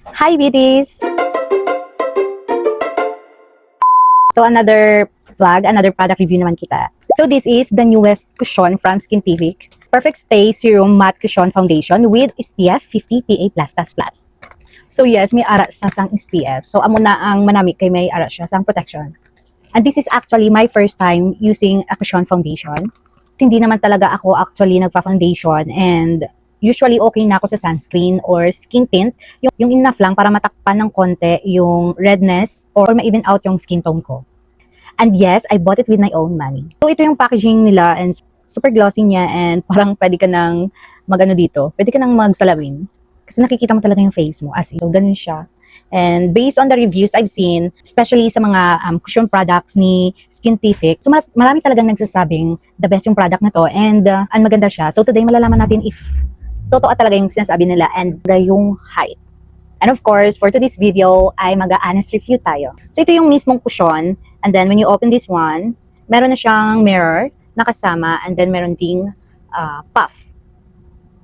Hi, beauties! So, another product review naman kita. So, this is the newest cushion from Skintific. Perfect Stay Serum Matte Cushion Foundation with SPF 50 PA+++. So, yes, may ara sa sang SPF. So, amo na ang manami kay may ara siya sang protection. And this is actually my first time using a cushion foundation. Hindi naman talaga ako actually nagfa-foundation, and usually okay na ako sa sunscreen or skin tint, yung enough lang para matakpan ng konti yung redness or ma-even out yung skin tone ko. And yes, I bought it with my own money. So ito yung packaging nila, and super glossy niya, and parang pwede ka nang magano dito, pwede ka nang magsalamin. Kasi nakikita mo talaga yung face mo, as in. So ganun siya. And based on the reviews I've seen, especially sa mga cushion products ni Skintific, so marami talagang nagsasabing the best yung product na to, and maganda siya. So today malalaman natin if totoo talaga yung sinasabi nila and yung height. And of course, for today's video ay mag-honest review tayo. So ito yung mismong cushion, and then when you open this one, meron na siyang mirror na kasama, and then meron ding puff.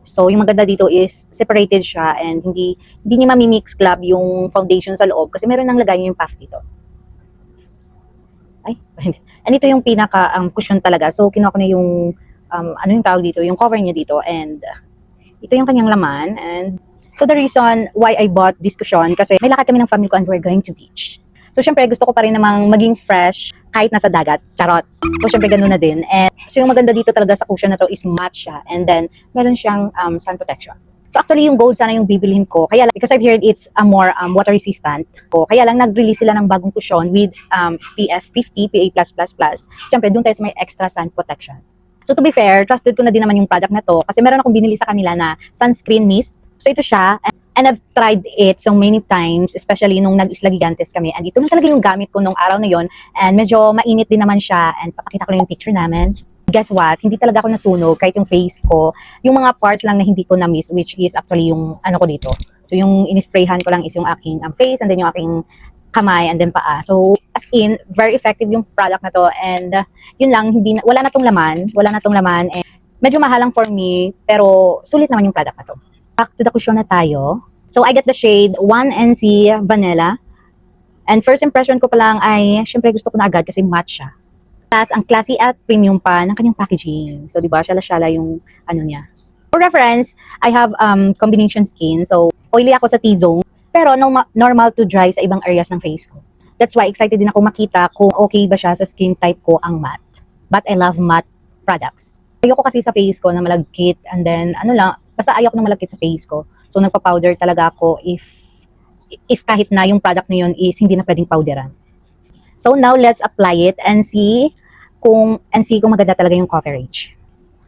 So yung maganda dito is separated siya, and hindi niya mami-mix club yung foundation sa loob kasi meron nang lagay yung puff dito. Ay, and ito yung pinaka cushion talaga. So kinuha ko na yung ano yung tawag dito, yung cover niya dito, and ito yung kanyang laman. And so the reason why I bought this cushion, kasi may lakad kami ng family ko and we're going to beach. So syempre gusto ko pa rin namang maging fresh kahit nasa dagat. Charot. So syempre ganun na din. And so yung maganda dito talaga sa cushion na to is matte siya, and then meron siyang sun protection. So actually yung gold sana yung bibilhin ko. Kaya lang, because I've heard it's a more water resistant. Kaya lang nag-release sila ng bagong cushion with SPF 50 PA+++. Syempre doon tayo sa may extra sun protection. So to be fair, trusted ko na din naman yung product na to kasi meron akong binili sa kanila na sunscreen mist. So ito siya, and I've tried it so many times, especially nung nag-Isla Gigantes kami. And ito na talaga yung gamit ko nung araw na yon, and medyo mainit din naman siya, and papakita ko lang yung picture namin. Guess what? Hindi talaga ako nasunog kahit yung face ko. Yung mga parts lang na hindi ko na-miss, which is actually yung ano ko dito. So yung inisprayhan ko lang is yung aking face, and then yung aking kamay, and then paa. So as in, very effective yung product na to, and yun lang, wala na tong laman, and medyo mahal lang for me, pero sulit naman yung product na to. Back to the cushion na tayo. So I get the shade 1NC Vanilla, and first impression ko pa lang ay syempre gusto ko na agad kasi matte siya. Tapos ang classy at premium pa ng kanyang packaging. So diba, syala-syala yung ano niya. For reference, I have combination skin, so oily ako sa T-zone, pero normal to dry sa ibang areas ng face ko. That's why excited din ako makita kung okay ba siya sa skin type ko ang matte. But I love matte products. Ayoko kasi sa face ko na malagkit, and then ano lang, basta ayoko na malagkit sa face ko. So nagpa-powder talaga ako if kahit na yung product na yun is hindi na pwedeng powderan. So now let's apply it and see kung maganda talaga yung coverage.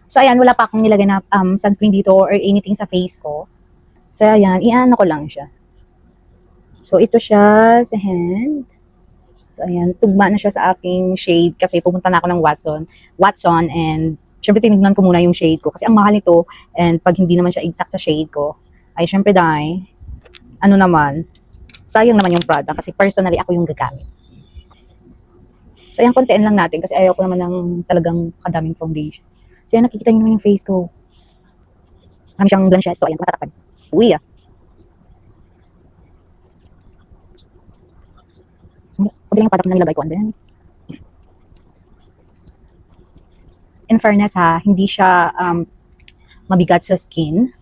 So ayan, wala pa akong nilagay na sunscreen dito or anything sa face ko. So ayan, iano ko lang siya. So ito siya sa hand. So ayan, tugma na siya sa aking shade kasi pupunta na ako ng Watson, and syempre tinignan ko muna yung shade ko kasi ang mahal nito, and pag hindi naman siya exact sa shade ko, ay syempre ano naman, sayang naman yung product kasi personally ako yung gagamit. So ayan, kontiin lang natin kasi ayaw ko naman ng talagang kadaming foundation. So ayan, nakikita niyo naman yung face ko. Marami siyang blanchet, so ayan, matatakpan. Uy ah. So, pwede lang yung product na nilagay ko, and then in fairness ha, hindi siya mabigat sa skin.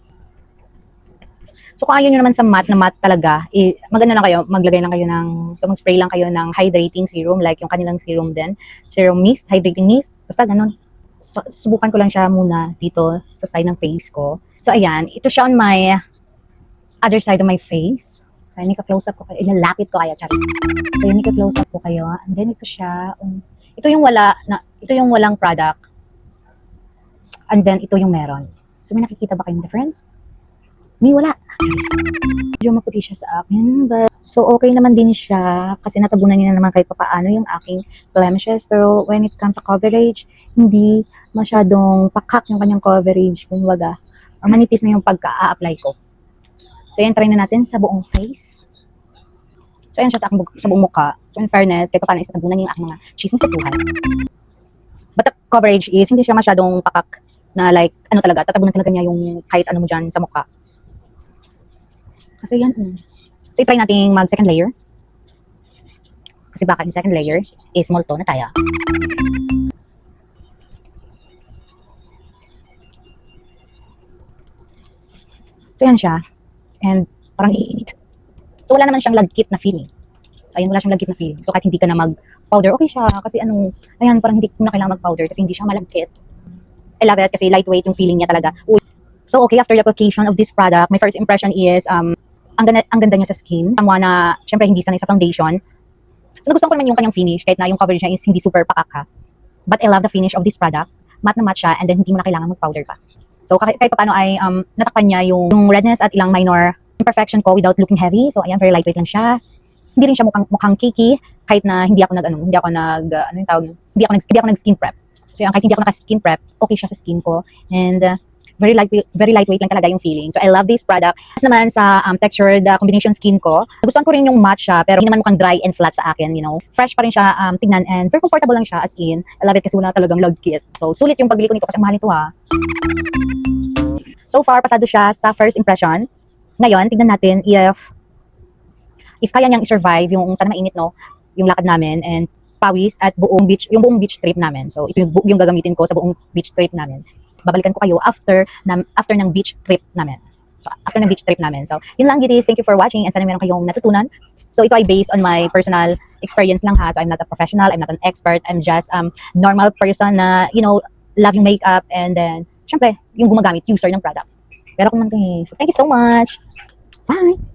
So kung ayaw nyo naman sa matte na matte talaga, maganda lang kayo, mag-spray lang kayo ng hydrating serum, like yung kanilang serum din, serum mist, hydrating mist, basta ganun. Subukan ko lang siya muna dito sa side ng face ko. So ayan, ito siya on my other side of my face. So ayan, ika-close up ko kayo, ilalapit ko kayo, charit. So ayan, ika-close up ko kayo, and then ito siya, ito yung walang product, and then ito yung meron. So may nakikita ba kayong difference? May wala. Medyo maputi siya sa akin, but so okay naman din siya kasi natabunan niya na naman kahit papaano yung aking blemishes, pero when it comes sa coverage, hindi masyadong pakak yung kanyang coverage, kumbaga, manipis na yung pagka-a-apply ko. So yan, try na natin sa buong face. So yan siya sa buong mukha. So in fairness, kahit papaano natabunan niya yung aking mga chismis sa buhay. But the coverage is hindi siya masyadong pakak na like, ano talaga, tatabunan talaga niya yung kahit ano mo dyan sa mukha. Kasi yan. So, try nating mag second layer. Kasi baka yung second layer is multo na tayo. So, yan siya. And parang iinit. So, wala naman siyang lagkit na feeling. Ayun, wala siyang lagkit na feeling. So, kahit hindi ka na mag-powder, okay siya. Kasi ayan, parang hindi ko na kailangan mag-powder kasi hindi siya malagkit. I love it kasi lightweight yung feeling niya talaga. So, okay, after the application of this product, my first impression is, ang ganda niya sa skin. Someone na, syempre, hindi sanay sa foundation. So, nagustuhan ko naman yung kanyang finish, kahit na yung coverage niya is hindi super pakaka. But I love the finish of this product. Matte na matte siya, and then hindi mo na kailangan mag-powder pa. So, kahit paano ay natakpan niya yung redness at ilang minor imperfection ko without looking heavy. So, ayan, very lightweight lang siya. Hindi rin siya mukhang cakey, kahit na hindi ako nag-skin prep. So, kahit hindi ako naka-skin prep, okay siya sa skin ko. And very lightweight lang talaga yung feeling. So, I love this product. As naman sa textured combination skin ko, nagustuhan ko rin yung matte siya, pero hindi naman mukhang dry and flat sa akin, Fresh pa rin siya tignan and very comfortable lang siya as in. I love it kasi wala talagang lagkit. So, sulit yung pagbili ko nito kasi ang mahal nito ha. So far, pasado siya sa first impression. Ngayon, tignan natin if kaya niyang i-survive yung sana mainit, yung lakad namin and pawis at buong beach trip namin. So, ito yung gagamitin ko sa buong beach trip namin. Babalikan ko kayo after ng beach trip namin. So, after ng beach trip namin. So, yun lang, Giddies. Thank you for watching and sana meron kayong natutunan. So, ito ay based on my personal experience lang ha. So, I'm not a professional, I'm not an expert. I'm just normal person na, love yung makeup and then, syempre, yung gumagamit, user ng product. Pero kung man so, thank you so much. Bye!